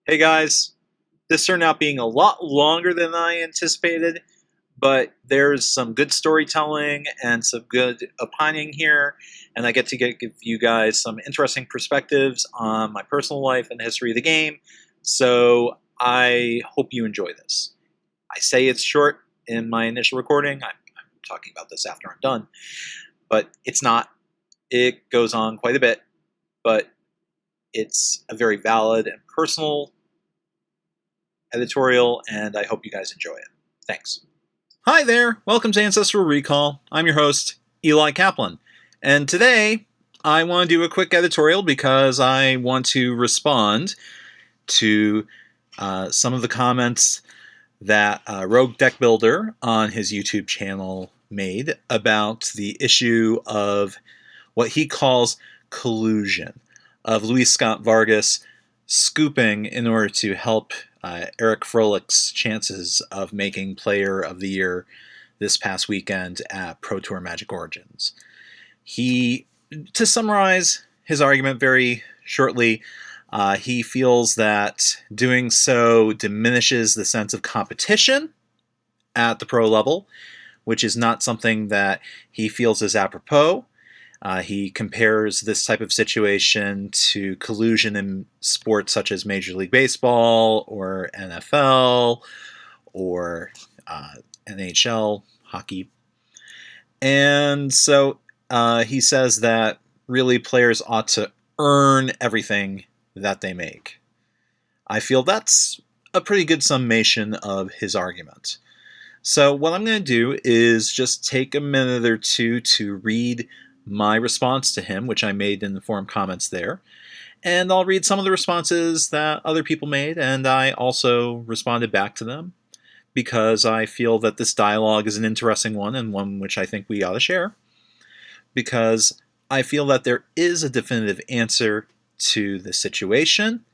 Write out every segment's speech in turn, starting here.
Hey guys, this turned out being a lot longer than I anticipated, but there's some good storytelling and some good opining here, and I get to give you guys some interesting perspectives on my personal life and the history of the game, so I hope you enjoy this. I say it's short in my initial recording. I'm talking about this after I'm done, but it's not. It goes on quite a bit, but it's a very valid and personal editorial, and I hope you guys enjoy it. Thanks. Hi there, welcome to Ancestral Recall. I'm your host, Eli Kaplan, and today I want to do a quick editorial because I want to respond to some of the comments that Rogue Deckbuilder on his YouTube channel made about the issue of what he calls collusion, of Luis Scott Vargas scooping in order to help Eric Froehlich's chances of making Player of the Year this past weekend at Pro Tour Magic Origins. To summarize his argument very shortly, he feels that doing so diminishes the sense of competition at the pro level, which is not something that he feels is apropos. He compares this type of situation to collusion in sports such as Major League Baseball or NFL or NHL, hockey. And so he says that really players ought to earn everything that they make. I feel that's a pretty good summation of his argument. So what I'm going to do is just take a minute or two to read my response to him, which I made in the forum comments there. And I'll read some of the responses that other people made, and I also responded back to them because I feel that this dialogue is an interesting one and one which I think we ought to share, because I feel that there is a definitive answer to the situation.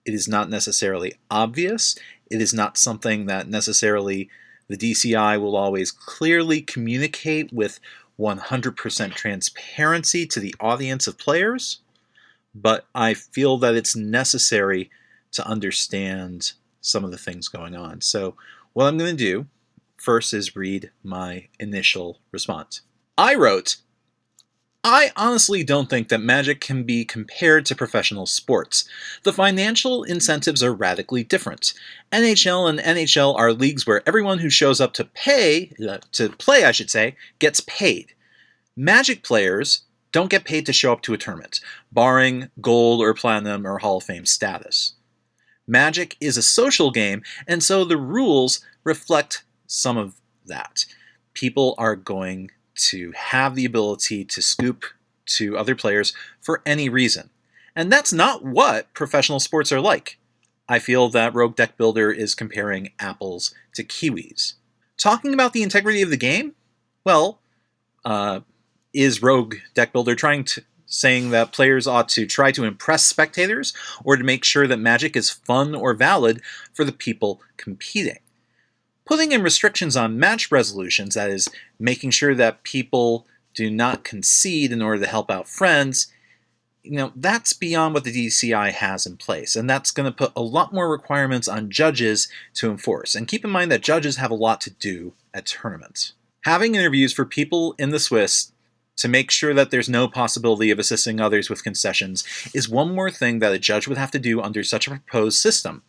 It is not necessarily obvious. It is not something that necessarily the DCI will always clearly communicate with 100% transparency to the audience of players, but I feel that it's necessary to understand some of the things going on. So what I'm going to do first is read my initial response. I wrote, I honestly don't think that Magic can be compared to professional sports. The financial incentives are radically different. NHL and NHL are leagues where everyone who shows up to play, gets paid. Magic players don't get paid to show up to a tournament, barring gold or platinum or Hall of Fame status. Magic is a social game, and so the rules reflect some of that. People are going to have the ability to scoop to other players for any reason. And that's not what professional sports are like. I feel that Rogue Deckbuilder is comparing apples to kiwis. Talking about the integrity of the game? Well, is Rogue Deckbuilder saying that players ought to try to impress spectators or to make sure that Magic is fun or valid for the people competing? Putting in restrictions on match resolutions, that is, making sure that people do not concede in order to help out friends, that's beyond what the DCI has in place, and that's going to put a lot more requirements on judges to enforce. And keep in mind that judges have a lot to do at tournaments. Having interviews for people in the Swiss to make sure that there's no possibility of assisting others with concessions is one more thing that a judge would have to do under such a proposed system.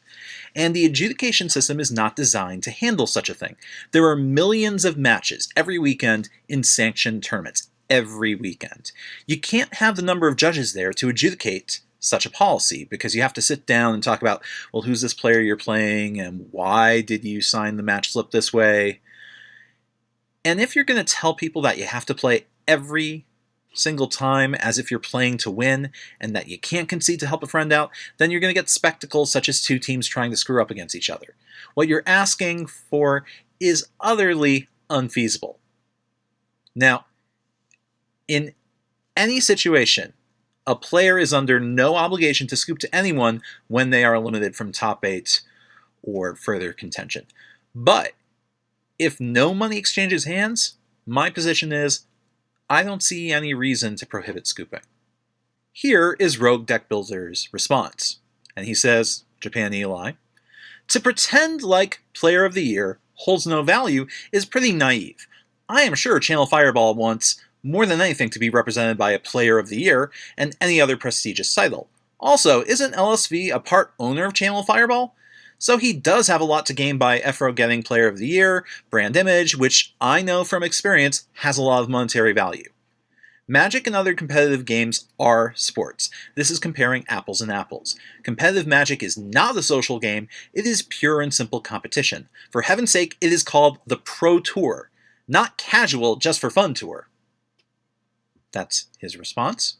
And the adjudication system is not designed to handle such a thing. There are millions of matches every weekend in sanctioned tournaments, every weekend. You can't have the number of judges there to adjudicate such a policy, because you have to sit down and talk about, well, who's this player you're playing, and why did you sign the match slip this way? And if you're going to tell people that you have to play every single time as if you're playing to win and that you can't concede to help a friend out, then you're going to get spectacles such as two teams trying to screw up against each other. What you're asking for is utterly unfeasible. Now, in any situation, a player is under no obligation to scoop to anyone when they are eliminated from top 8 or further contention. But if no money exchanges hands, my position is I don't see any reason to prohibit scooping. Here is Rogue Deckbuilder's response, and he says, Japan Eli. To pretend like Player of the Year holds no value is pretty naive. I am sure Channel Fireball wants more than anything to be represented by a Player of the Year and any other prestigious title. Also, isn't LSV a part owner of Channel Fireball? So he does have a lot to gain by Efro getting Player of the Year, brand image, which I know from experience has a lot of monetary value. Magic and other competitive games are sports. This is comparing apples and apples. Competitive Magic is not a social game, it is pure and simple competition. For heaven's sake, it is called the Pro Tour, not casual just for fun tour. That's his response.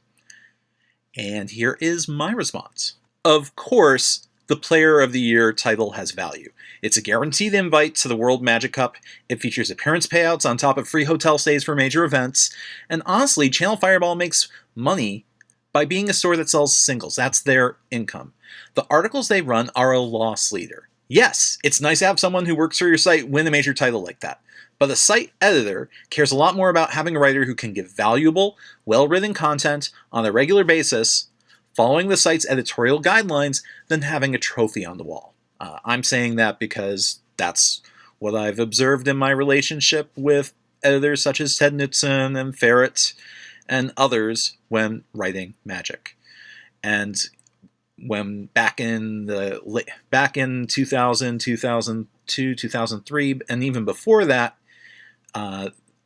And here is my response. Of course, the Player of the Year title has value. It's a guaranteed invite to the World Magic Cup, it features appearance payouts on top of free hotel stays for major events, and honestly, Channel Fireball makes money by being a store that sells singles. That's their income. The articles they run are a loss leader. Yes, it's nice to have someone who works for your site win a major title like that, but a site editor cares a lot more about having a writer who can give valuable, well-written content on a regular basis following the site's editorial guidelines than having a trophy on the wall. I'm saying that because that's what I've observed in my relationship with editors such as Ted Knutson and Ferret and others when writing Magic. And when back in 2000, 2002, 2003, and even before that,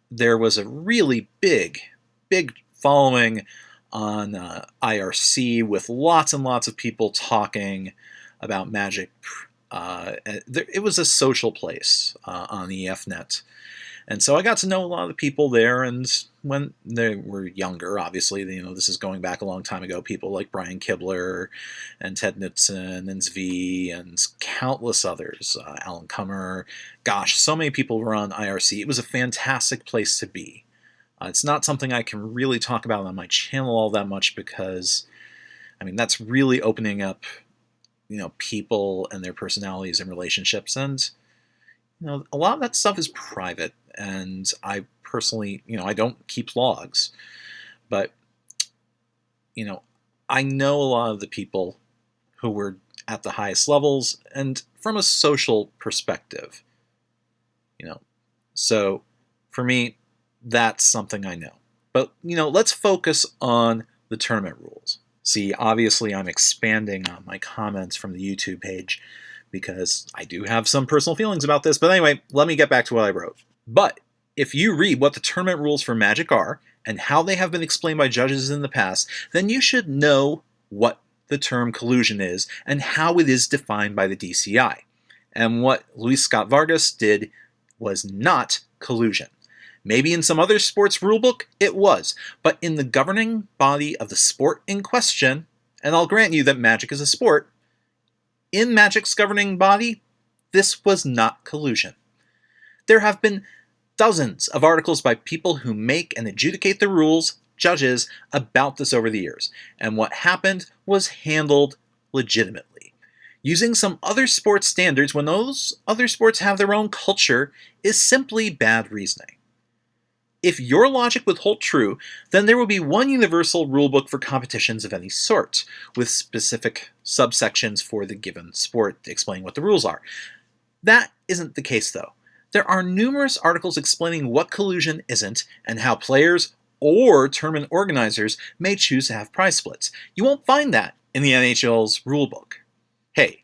there was a really big following on IRC with lots and lots of people talking about Magic. It was a social place on EFNet. And so I got to know a lot of the people there, and when they were younger, obviously, this is going back a long time ago, people like Brian Kibler and Ted Knutson and Zvi and countless others, Alan Kummer, gosh, so many people were on IRC. It was a fantastic place to be. It's not something I can really talk about on my channel all that much because, that's really opening up, people and their personalities and relationships. And, a lot of that stuff is private. And I personally, I don't keep logs. But, I know a lot of the people who were at the highest levels and from a social perspective, So for me, that's something I know. But, let's focus on the tournament rules. See, obviously I'm expanding on my comments from the YouTube page because I do have some personal feelings about this. But anyway, let me get back to what I wrote. But if you read what the tournament rules for Magic are and how they have been explained by judges in the past, then you should know what the term collusion is and how it is defined by the DCI. And what Luis Scott Vargas did was not collusion. Maybe in some other sports rulebook, it was, but in the governing body of the sport in question, and I'll grant you that Magic is a sport, in Magic's governing body, this was not collusion. There have been dozens of articles by people who make and adjudicate the rules, judges, about this over the years, and what happened was handled legitimately. Using some other sports standards when those other sports have their own culture is simply bad reasoning. If your logic would hold true, then there would be one universal rulebook for competitions of any sort, with specific subsections for the given sport to explain what the rules are. That isn't the case, though. There are numerous articles explaining what collusion isn't and how players or tournament organizers may choose to have prize splits. You won't find that in the NHL's rulebook. Hey,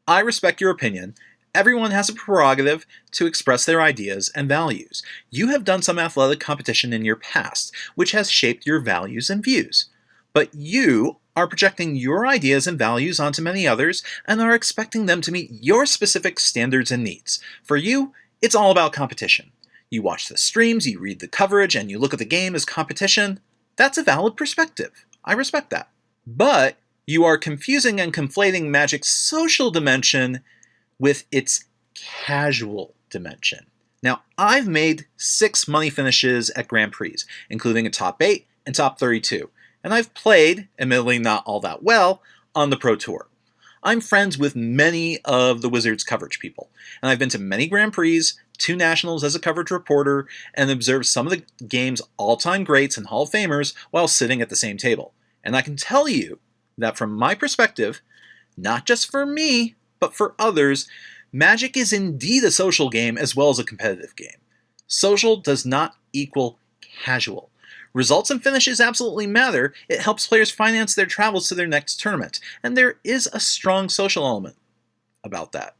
I respect your opinion. Everyone has a prerogative to express their ideas and values. You have done some athletic competition in your past, which has shaped your values and views. But you are projecting your ideas and values onto many others and are expecting them to meet your specific standards and needs. For you, it's all about competition. You watch the streams, you read the coverage, and you look at the game as competition. That's a valid perspective. I respect that. But you are confusing and conflating Magic's social dimension with its casual dimension. Now, I've made 6 money finishes at Grand Prix, including a top 8 and top 32, and I've played, admittedly not all that well, on the Pro Tour. I'm friends with many of the Wizards coverage people, and I've been to many Grand Prix, 2 Nationals as a coverage reporter, and observed some of the game's all-time greats and Hall of Famers while sitting at the same table. And I can tell you that from my perspective, not just for me, but for others, Magic is indeed a social game as well as a competitive game. Social does not equal casual. Results and finishes absolutely matter. It helps players finance their travels to their next tournament, and there is a strong social element about that.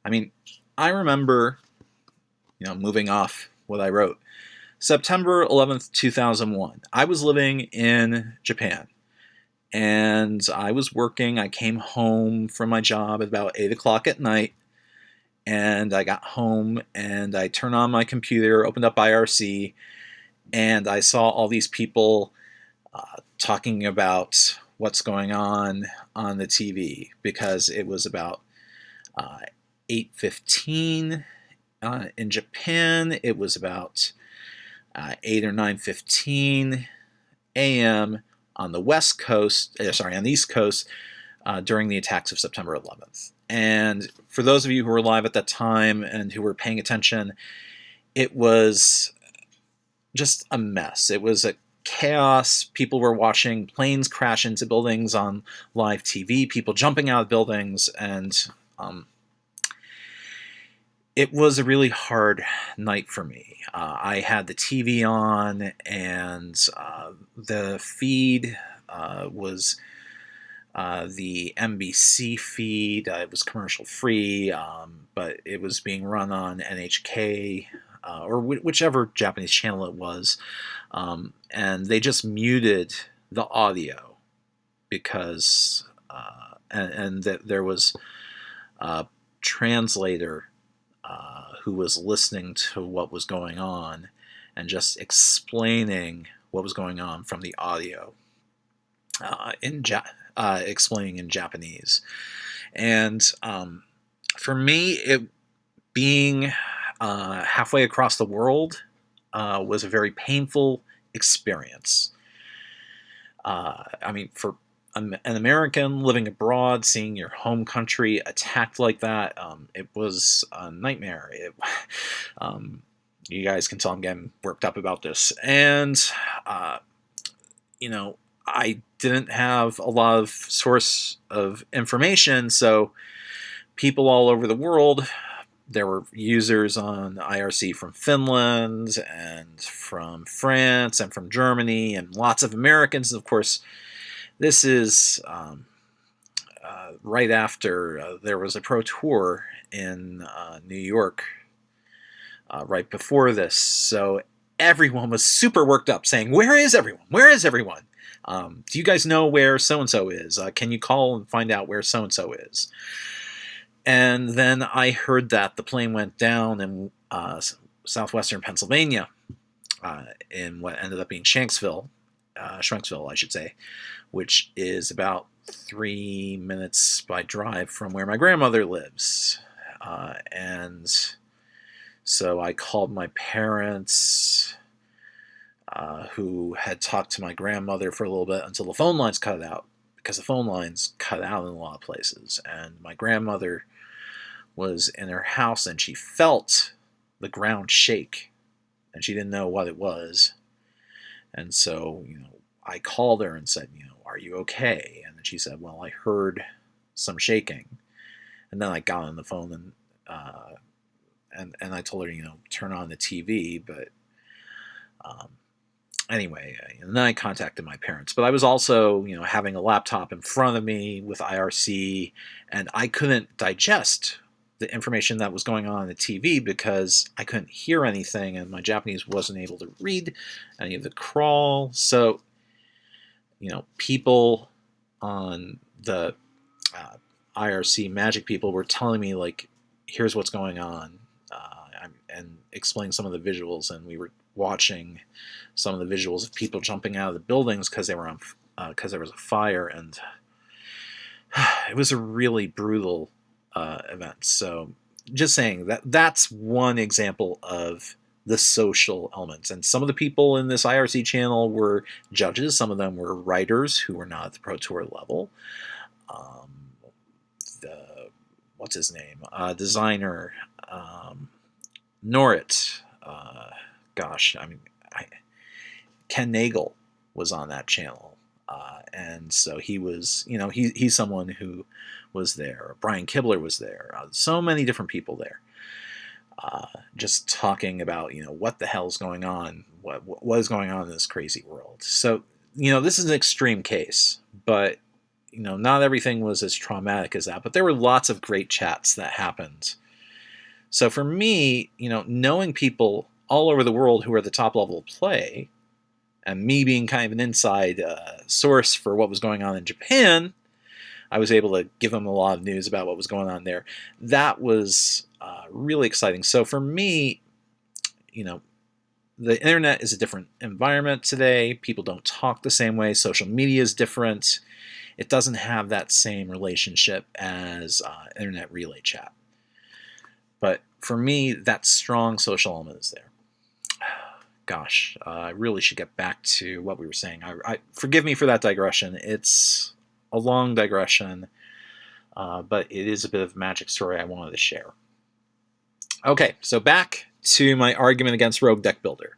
I mean, I remember, moving off what I wrote, September 11th, 2001. I was living in Japan, and I was working. I came home from my job at about 8 o'clock at night, and I got home, and I turned on my computer, opened up IRC, and I saw all these people talking about what's going on the TV, because it was about 8:15 in Japan. It was about 8 or 9:15 a.m. on the West Coast, on the East Coast, during the attacks of September 11th. And for those of you who were live at that time and who were paying attention, it was just a mess. It was a chaos. People were watching planes crash into buildings on live TV, people jumping out of buildings, and it was a really hard night for me. I had the TV on, and the feed was the NBC feed. It was commercial free, but it was being run on NHK, or whichever Japanese channel it was, and they just muted the audio because there was a translator who was listening to what was going on and just explaining what was going on from the audio, explaining in Japanese. And for me, it being halfway across the world was a very painful experience. I mean, for an American living abroad, seeing your home country attacked like that, it was a nightmare. You guys can tell I'm getting worked up about this. And, I didn't have a lot of source of information, so people all over the world, there were users on IRC from Finland and from France and from Germany and lots of Americans. And of course, this is right after there was a pro tour in New York right before this. So everyone was super worked up saying, "Where is everyone? Where is everyone? Do you guys know where so-and-so is? Can you call and find out where so-and-so is?" And then I heard that the plane went down in southwestern Pennsylvania, in what ended up being Shanksville, Shrenksville, I should say, which is about 3 minutes by drive from where my grandmother lives. And so I called my parents, who had talked to my grandmother for a little bit until the phone lines cut out, because the phone lines cut out in a lot of places. And my grandmother was in her house, and she felt the ground shake, and she didn't know what it was. And so, I called her and said, "Are you okay?" And then she said, "Well, I heard some shaking." And then I got on the phone and I told her, turn on the TV. But anyway, and then I contacted my parents. But I was also, having a laptop in front of me with IRC, and I couldn't digest the information that was going on the TV because I couldn't hear anything, and my Japanese wasn't able to read any of the crawl. So, people on the IRC Magic people were telling me, like, here's what's going on, and explaining some of the visuals, and we were watching some of the visuals of people jumping out of the buildings because there was a fire, and it was a really brutal event. So just saying that's one example of the social elements. And some of the people in this IRC channel were judges. Some of them were writers who were not at the Pro Tour level. What's his name? Designer Norit. Ken Nagel was on that channel. And so he was, he's someone who was there. Brian Kibler was there. So many different people there. Just talking about, what the hell's going on, what is going on in this crazy world. So, this is an extreme case, but, not everything was as traumatic as that, but there were lots of great chats that happened. So for me, knowing people all over the world who are at the top level of play, and me being kind of an inside source for what was going on in Japan, I was able to give them a lot of news about what was going on there. That was really exciting. So for me, the internet is a different environment today. People don't talk the same way. Social media is different. It doesn't have that same relationship as internet relay chat. But for me, that strong social element is there. Gosh, I really should get back to what we were saying. Forgive me for that digression. It's a long digression, but it is a bit of a magic story I wanted to share. Okay, so back to my argument against Rogue Deckbuilder.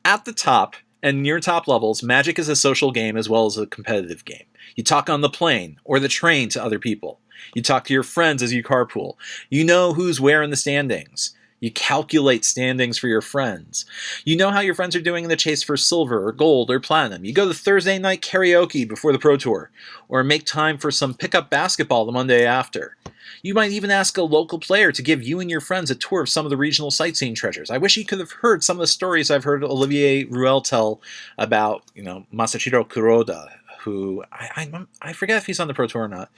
At the top and near top levels, Magic is a social game as well as a competitive game. You talk on the plane or the train to other people. You talk to your friends as you carpool. You know who's where in the standings. You calculate standings for your friends. You know how your friends are doing in the chase for silver or gold or platinum. You go to Thursday night karaoke before the Pro Tour, or make time for some pickup basketball the Monday after. You might even ask a local player to give you and your friends a tour of some of the regional sightseeing treasures. I wish you could have heard some of the stories I've heard Olivier Ruel tell about, Masahiro Kuroda, who I forget if he's on the Pro Tour or not.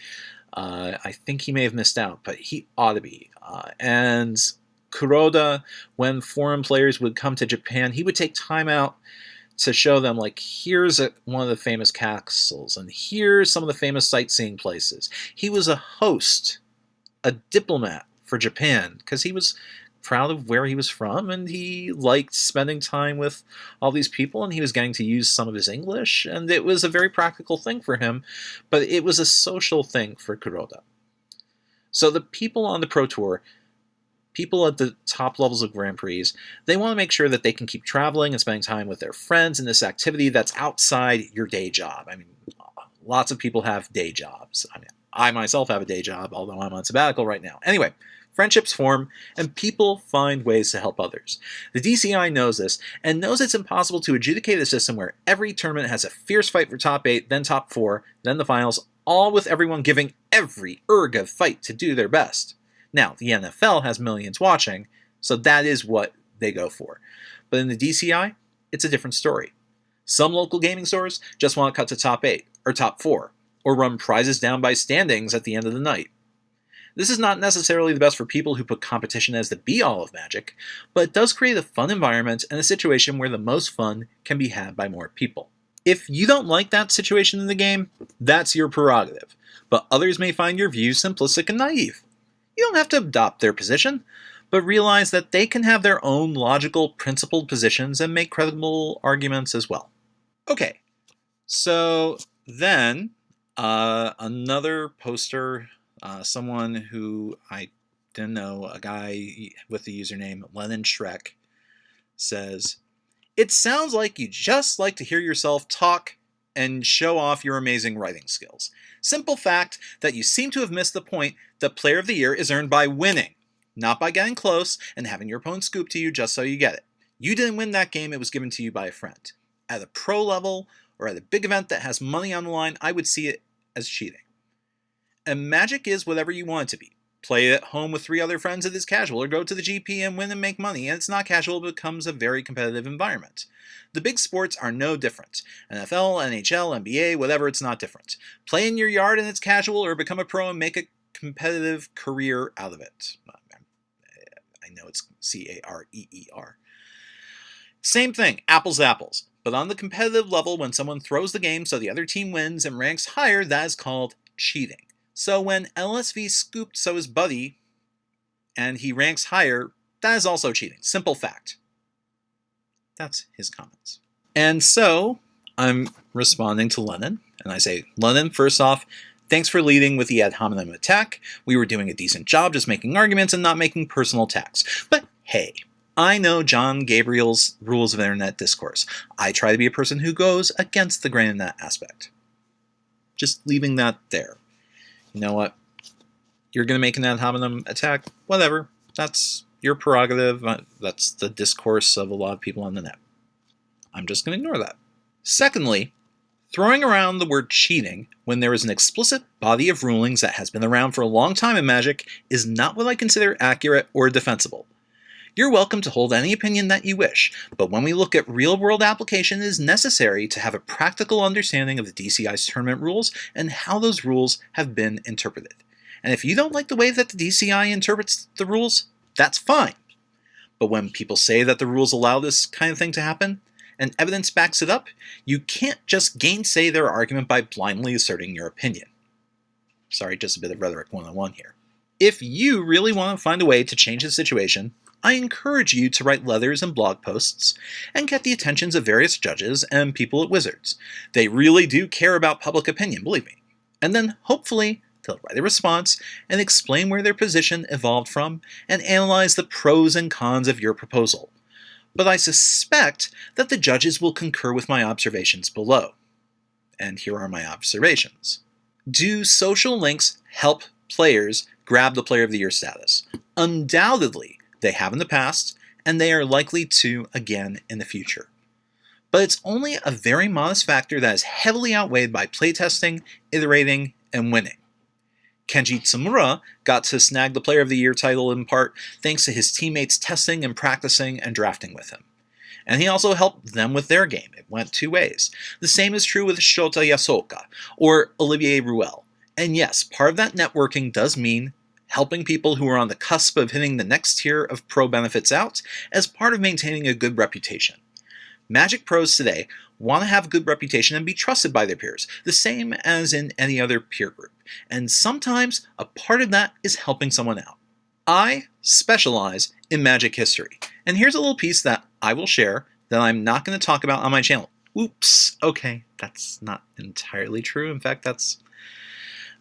I think he may have missed out, but he ought to be. And Kuroda, when foreign players would come to Japan, he would take time out to show them, here's one of the famous castles, and here's some of the famous sightseeing places. He was a host, a diplomat for Japan, because he was proud of where he was from, and he liked spending time with all these people, and he was getting to use some of his English, and it was a very practical thing for him, but it was a social thing for Kuroda. So the people on the Pro Tour, people at the top levels of Grand Prix, they want to make sure that they can keep traveling and spending time with their friends in this activity that's outside your day job. I mean, lots of people have day jobs. I myself have a day job, although I'm on sabbatical right now. Anyway, friendships form, and people find ways to help others. The DCI knows this, and knows it's impossible to adjudicate a system where every tournament has a fierce fight for top 8, then top 4, then the finals, all with everyone giving every erg of fight to do their best. Now, the NFL has millions watching, so that is what they go for. But in the DCI, it's a different story. Some local gaming stores just want to cut to top 8, or top 4, or run prizes down by standings at the end of the night. This is not necessarily the best for people who put competition as the be-all of Magic, but it does create a fun environment and a situation where the most fun can be had by more people. If you don't like that situation in the game, that's your prerogative, but others may find your views simplistic and naive. You don't have to adopt their position, but realize that they can have their own logical, principled positions and make credible arguments as well. Okay, so then another poster, someone who I didn't know, a guy with the username Lennon Shrek, says, "It sounds like you just like to hear yourself talk and show off your amazing writing skills. Simple fact that you seem to have missed the point that Player of the Year is earned by winning, not by getting close and having your opponent scoop to you just so you get it. You didn't win that game, it was given to you by a friend. At a pro level, or at a big event that has money on the line, I would see it as cheating. And Magic is whatever you want it to be. Play it at home with 3 other friends, it is casual, or go to the GP and win and make money, and it's not casual, it becomes a very competitive environment. The big sports are no different. NFL, NHL, NBA, whatever, it's not different. Play in your yard and it's casual, or become a pro and make a competitive career out of it." I know it's Career. Same thing, apples to apples. But on the competitive level, when someone throws the game so the other team wins and ranks higher, that is called cheating. So when LSV scooped so his buddy, and he ranks higher, that is also cheating. Simple fact. That's his comments. And so I'm responding to Lennon, and I say, "Lennon, first off, thanks for leading with the ad hominem attack. We were doing a decent job just making arguments and not making personal attacks. But hey, I know John Gabriel's rules of internet discourse. I try to be a person who goes against the grain in that aspect. Just leaving that there. You know what? You're going to make an ad hominem attack? Whatever. That's your prerogative. That's the discourse of a lot of people on the net. I'm just going to ignore that. Secondly, throwing around the word cheating when there is an explicit body of rulings that has been around for a long time in Magic is not what I consider accurate or defensible. You're welcome to hold any opinion that you wish, but when we look at real-world application, it is necessary to have a practical understanding of the DCI's tournament rules and how those rules have been interpreted. And if you don't like the way that the DCI interprets the rules, that's fine. But when people say that the rules allow this kind of thing to happen, and evidence backs it up, you can't just gainsay their argument by blindly asserting your opinion. Sorry, just a bit of rhetoric 101 here. If you really want to find a way to change the situation, I encourage you to write letters and blog posts and get the attentions of various judges and people at Wizards. They really do care about public opinion, believe me. And then, hopefully, they'll write a response and explain where their position evolved from and analyze the pros and cons of your proposal. But I suspect that the judges will concur with my observations below. And here are my observations. Do social links help players grab the Player of the Year status? Undoubtedly, they have in the past, and they are likely to again in the future. But it's only a very modest factor that is heavily outweighed by playtesting, iterating, and winning. Kenji Tsumura got to snag the Player of the Year title in part thanks to his teammates testing and practicing and drafting with him. And he also helped them with their game. It went two ways. The same is true with Shota Yasoka or Olivier Ruel. And yes, part of that networking does mean helping people who are on the cusp of hitting the next tier of pro benefits out as part of maintaining a good reputation. Magic pros today want to have a good reputation and be trusted by their peers, the same as in any other peer group. And sometimes a part of that is helping someone out. I specialize in Magic history, and here's a little piece that I will share that I'm not going to talk about on my channel. Oops, okay, that's not entirely true. In fact,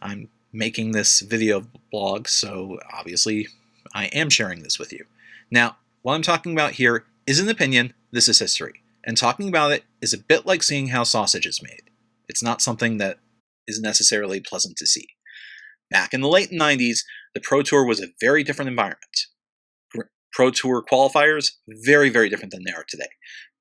I'm making this video blog, so obviously I am sharing this with you. Now, what I'm talking about here is an opinion, this is history, and talking about it is a bit like seeing how sausage is made. It's not something that is necessarily pleasant to see. Back in the late 90s, the Pro Tour was a very different environment. Pro Tour qualifiers, very, very different than they are today.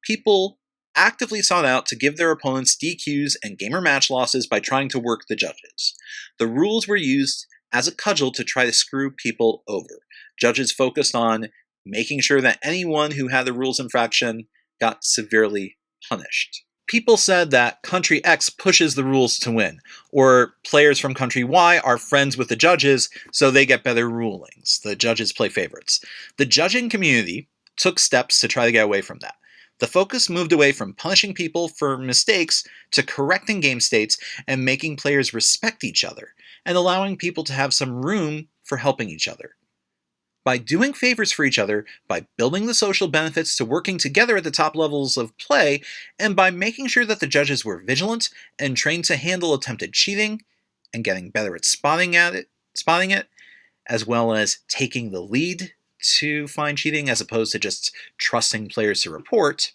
People actively sought out to give their opponents DQs and gamer match losses by trying to work the judges. The rules were used as a cudgel to try to screw people over. Judges focused on making sure that anyone who had the rules infraction got severely punished. People said that Country X pushes the rules to win, or players from Country Y are friends with the judges, so they get better rulings. The judges play favorites. The judging community took steps to try to get away from that. The focus moved away from punishing people for mistakes to correcting game states and making players respect each other, and allowing people to have some room for helping each other. By doing favors for each other, by building the social benefits to working together at the top levels of play, and by making sure that the judges were vigilant and trained to handle attempted cheating, and getting better at spotting it, as well as taking the lead to find cheating as opposed to just trusting players to report,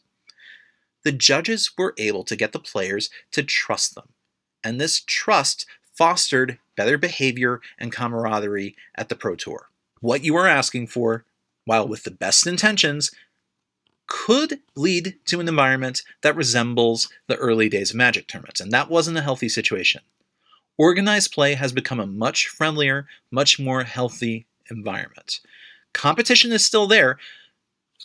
the judges were able to get the players to trust them. And this trust fostered better behavior and camaraderie at the Pro Tour. What you are asking for, while with the best intentions, could lead to an environment that resembles the early days of Magic tournaments, and that wasn't a healthy situation. Organized play has become a much friendlier, much more healthy environment. Competition is still there.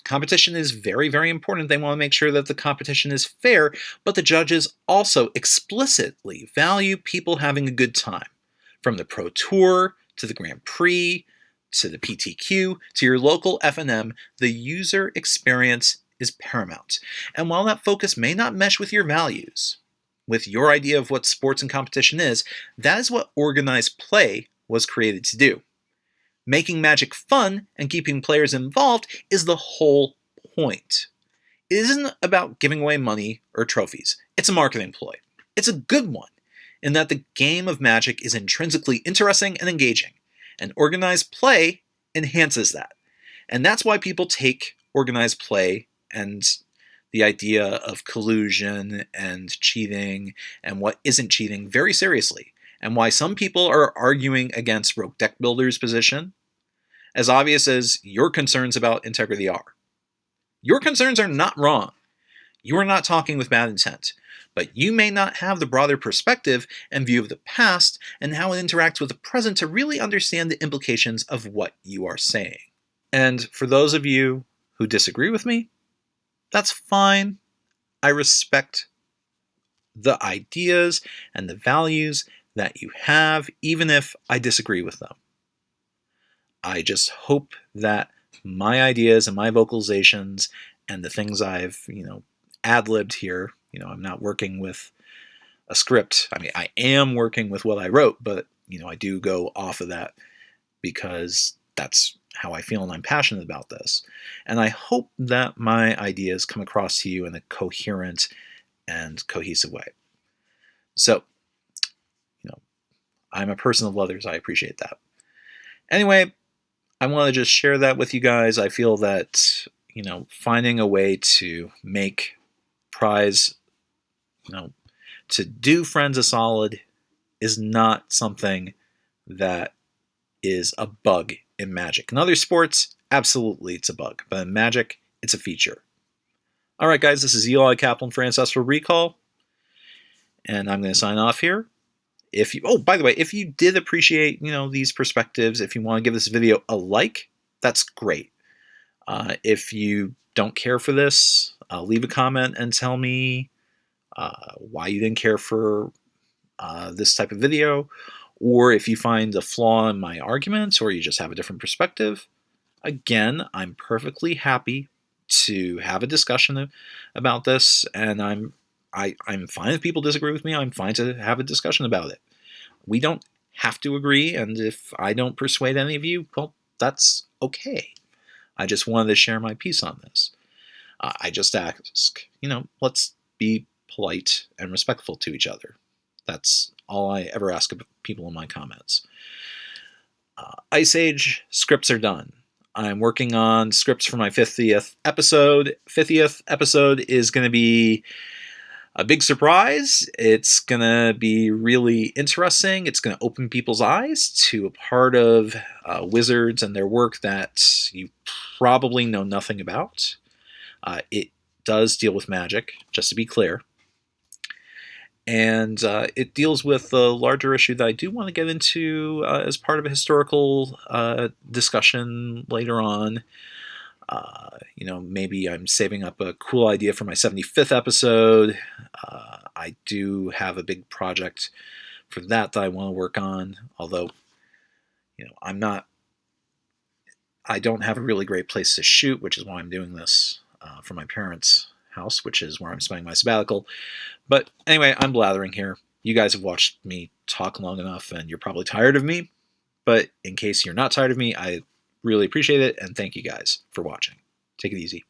Competition is very, very important. They want to make sure that the competition is fair, but the judges also explicitly value people having a good time. From the Pro Tour to the Grand Prix, to the PTQ, to your local F&M, the user experience is paramount. And while that focus may not mesh with your values, with your idea of what sports and competition is, that is what organized play was created to do. Making Magic fun and keeping players involved is the whole point. It isn't about giving away money or trophies. It's a marketing ploy. It's a good one, in that the game of Magic is intrinsically interesting and engaging, and organized play enhances that. And that's why people take organized play and the idea of collusion and cheating and what isn't cheating very seriously, and why some people are arguing against Rogue Deckbuilder's position, as obvious as your concerns about integrity are. Your concerns are not wrong. You are not talking with bad intent, but you may not have the broader perspective and view of the past and how it interacts with the present to really understand the implications of what you are saying. And for those of you who disagree with me, that's fine. I respect the ideas and the values that you have, even if I disagree with them. I just hope that my ideas and my vocalizations and the things I've, ad-libbed here, I'm not working with a script. I mean, I am working with what I wrote, but, I do go off of that because that's how I feel and I'm passionate about this. And I hope that my ideas come across to you in a coherent and cohesive way. So, I'm a person of others. I appreciate that. Anyway, I want to just share that with you guys. I feel that, finding a way to make Prize, to do friends a solid is not something that is a bug in Magic. In other sports, absolutely it's a bug. But in Magic, it's a feature. All right, guys, this is Eli Kaplan for Ancestral Recall. And I'm going to sign off here. By the way, if you did appreciate, these perspectives, if you want to give this video a like, that's great. If you don't care for this, leave a comment and tell me why you didn't care for this type of video, or if you find a flaw in my arguments, or you just have a different perspective. Again, I'm perfectly happy to have a discussion about this, and I'm fine if people disagree with me. I'm fine to have a discussion about it. We don't have to agree, and if I don't persuade any of you, well, that's okay. I just wanted to share my piece on this. I just ask, let's be polite and respectful to each other. That's all I ever ask of people in my comments. Ice Age scripts are done. I'm working on scripts for my 50th episode. 50th episode is going to be a big surprise. It's going to be really interesting. It's going to open people's eyes to a part of wizards and their work that you probably know nothing about. It does deal with magic, just to be clear. And it deals with a larger issue that I do want to get into as part of a historical discussion later on. Maybe I'm saving up a cool idea for my 75th episode. I do have a big project for that I want to work on, although, I don't have a really great place to shoot, which is why I'm doing this from my parents' house, which is where I'm spending my sabbatical. But anyway, I'm blathering here. You guys have watched me talk long enough, and you're probably tired of me. But in case you're not tired of me, I really appreciate it, and thank you guys for watching. Take it easy.